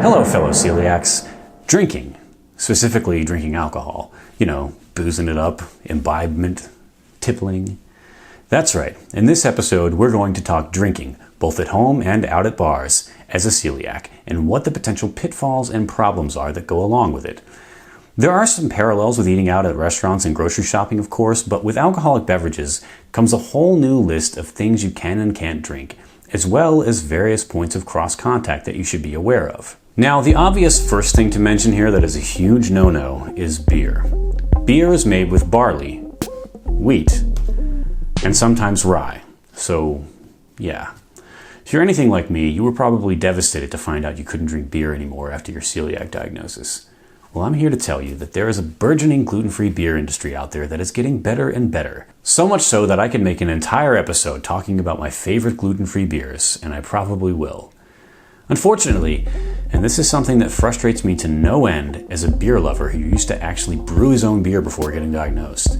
Hello, fellow celiacs. Drinking, specifically drinking alcohol, boozing it up, imbibement, tippling. That's right. In this episode, we're going to talk drinking, both at home and out at bars, as a celiac, and what the potential pitfalls and problems are that go along with it. There are some parallels with eating out at restaurants and grocery shopping, of course, but with alcoholic beverages comes a whole new list of things you can and can't drink, as well as various points of cross-contact that you should be aware of. Now, the obvious first thing to mention here that is a huge no-no is beer. Beer is made with barley, wheat, and sometimes rye. So, yeah. If you're anything like me, you were probably devastated to find out you couldn't drink beer anymore after your celiac diagnosis. Well, I'm here to tell you that there is a burgeoning gluten-free beer industry out there that is getting better and better. So much so that I could make an entire episode talking about my favorite gluten-free beers, and I probably will. Unfortunately, and this is something that frustrates me to no end as a beer lover who used to actually brew his own beer before getting diagnosed,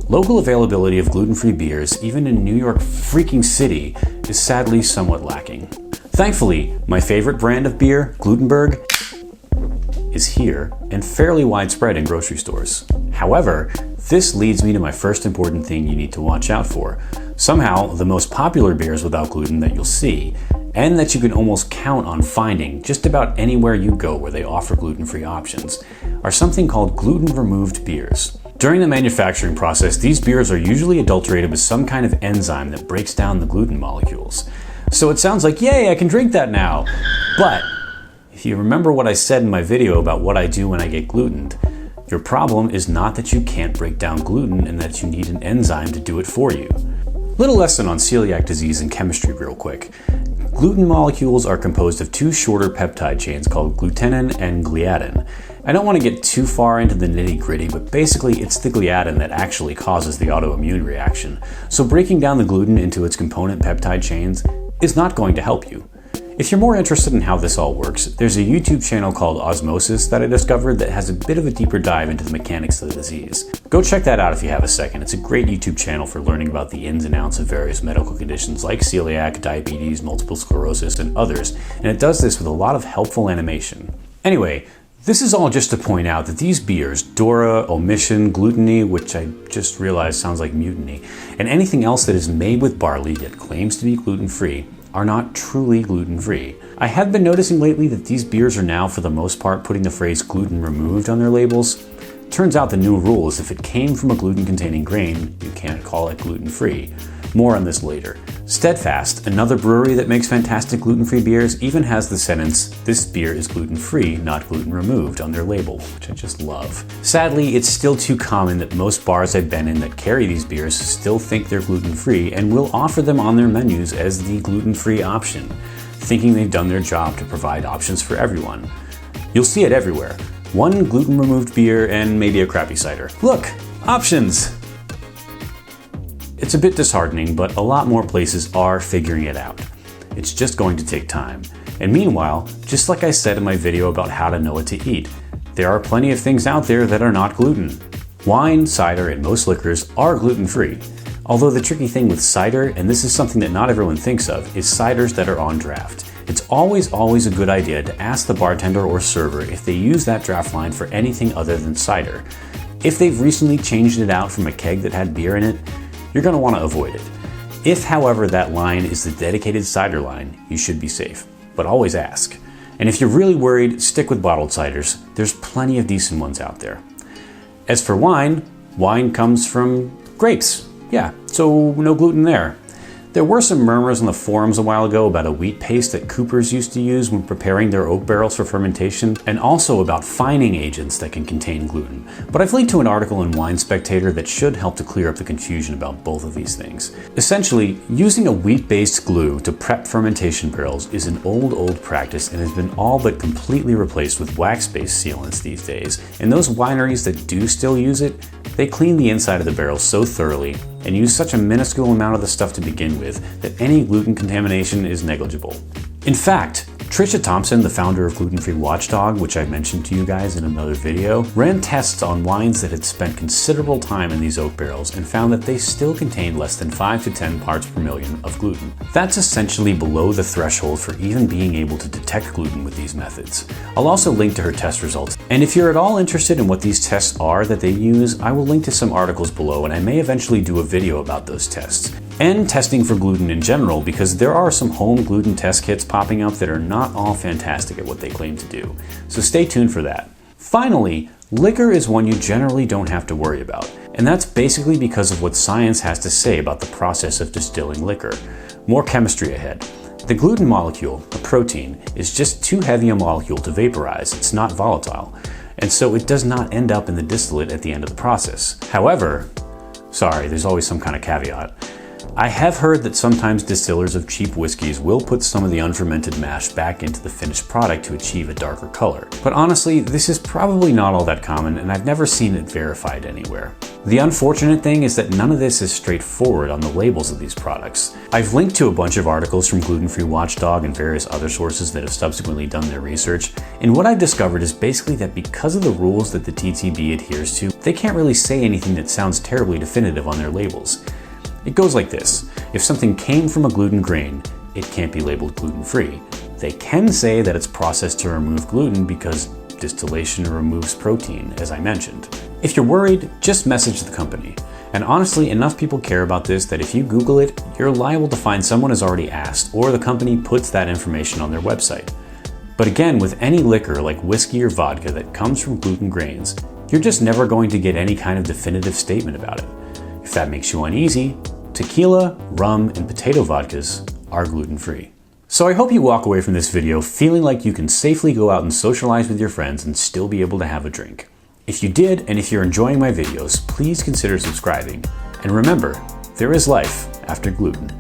local availability of gluten-free beers, even in New York freaking city, is sadly somewhat lacking. Thankfully, my favorite brand of beer, Glutenberg, is here and fairly widespread in grocery stores. However, this leads me to my first important thing you need to watch out for. Somehow, the most popular beers without gluten that you'll see, and that you can almost count on finding just about anywhere you go where they offer gluten-free options, are something called gluten-removed beers. During the manufacturing process, these beers are usually adulterated with some kind of enzyme that breaks down the gluten molecules. So it sounds like, yay, I can drink that now. But if you remember what I said in my video about what I do when I get glutened, your problem is not that you can't break down gluten and that you need an enzyme to do it for you. Little lesson on celiac disease and chemistry real quick. Gluten molecules are composed of two shorter peptide chains called glutenin and gliadin. I don't want to get too far into the nitty-gritty, but basically it's the gliadin that actually causes the autoimmune reaction. So breaking down the gluten into its component peptide chains is not going to help you. If you're more interested in how this all works, there's a YouTube channel called Osmosis that I discovered that has a bit of a deeper dive into the mechanics of the disease. Go check that out if you have a second. It's a great YouTube channel for learning about the ins and outs of various medical conditions like celiac, diabetes, multiple sclerosis, and others, and it does this with a lot of helpful animation. Anyway, this is all just to point out that these beers, Dora, Omission, Gluttony, which I just realized sounds like mutiny, and anything else that is made with barley yet claims to be gluten-free, are not truly gluten-free. I have been noticing lately that these beers are now, for the most part, putting the phrase gluten-removed on their labels. Turns out the new rule is if it came from a gluten-containing grain, you can't call it gluten-free. More on this later. Steadfast, another brewery that makes fantastic gluten-free beers, even has the sentence, "This beer is gluten-free, not gluten-removed," on their label, which I just love. Sadly, it's still too common that most bars I've been in that carry these beers still think they're gluten-free and will offer them on their menus as the gluten-free option, thinking they've done their job to provide options for everyone. You'll see it everywhere. One gluten-removed beer and maybe a crappy cider. Look, options! It's a bit disheartening, but a lot more places are figuring it out. It's just going to take time. And meanwhile, just like I said in my video about how to know what to eat, there are plenty of things out there that are not gluten. Wine, cider, and most liquors are gluten-free. Although the tricky thing with cider, and this is something that not everyone thinks of, is ciders that are on draft. It's always a good idea to ask the bartender or server if they use that draft line for anything other than cider. If they've recently changed it out from a keg that had beer in it, you're going to want to avoid it. If, however, that line is the dedicated cider line, you should be safe. But always ask. And if you're really worried, stick with bottled ciders. There's plenty of decent ones out there. As for wine, wine comes from grapes. Yeah, so no gluten there. There were some murmurs on the forums a while ago about a wheat paste that coopers used to use when preparing their oak barrels for fermentation, and also about fining agents that can contain gluten. But I've linked to an article in Wine Spectator that should help to clear up the confusion about both of these things. Essentially, using a wheat-based glue to prep fermentation barrels is an old practice and has been all but completely replaced with wax-based sealants these days. And those wineries that do still use it, they clean the inside of the barrel so thoroughly and use such a minuscule amount of the stuff to begin with that any gluten contamination is negligible. In fact, Trisha Thompson, the founder of Gluten-free Watchdog, which I mentioned to you guys in another video, ran tests on wines that had spent considerable time in these oak barrels and found that they still contained less than 5 to 10 parts per million of gluten. That's essentially below the threshold for even being able to detect gluten with these methods. I'll also link to her test results. And if you're at all interested in what these tests are that they use, I will link to some articles below, and I may eventually do a video about those tests. And testing for gluten in general, because there are some home gluten test kits popping up that are not all fantastic at what they claim to do. So stay tuned for that. Finally, liquor is one you generally don't have to worry about. And that's basically because of what science has to say about the process of distilling liquor. More chemistry ahead. The gluten molecule, a protein, is just too heavy a molecule to vaporize. It's not volatile. And so it does not end up in the distillate at the end of the process. However, there's always some kind of caveat. I have heard that sometimes distillers of cheap whiskeys will put some of the unfermented mash back into the finished product to achieve a darker color. But honestly, this is probably not all that common, and I've never seen it verified anywhere. The unfortunate thing is that none of this is straightforward on the labels of these products. I've linked to a bunch of articles from Gluten-free Watchdog and various other sources that have subsequently done their research, and what I've discovered is basically that because of the rules that the TTB adheres to, they can't really say anything that sounds terribly definitive on their labels. It goes like this. If something came from a gluten grain, it can't be labeled gluten-free. They can say that it's processed to remove gluten because distillation removes protein, as I mentioned. If you're worried, just message the company. And honestly, enough people care about this that if you Google it, you're liable to find someone has already asked, or the company puts that information on their website. But again, with any liquor like whiskey or vodka that comes from gluten grains, you're just never going to get any kind of definitive statement about it. If that makes you uneasy, tequila, rum, and potato vodkas are gluten-free. So I hope you walk away from this video feeling like you can safely go out and socialize with your friends and still be able to have a drink. If you did, and if you're enjoying my videos, please consider subscribing. And remember, there is life after gluten.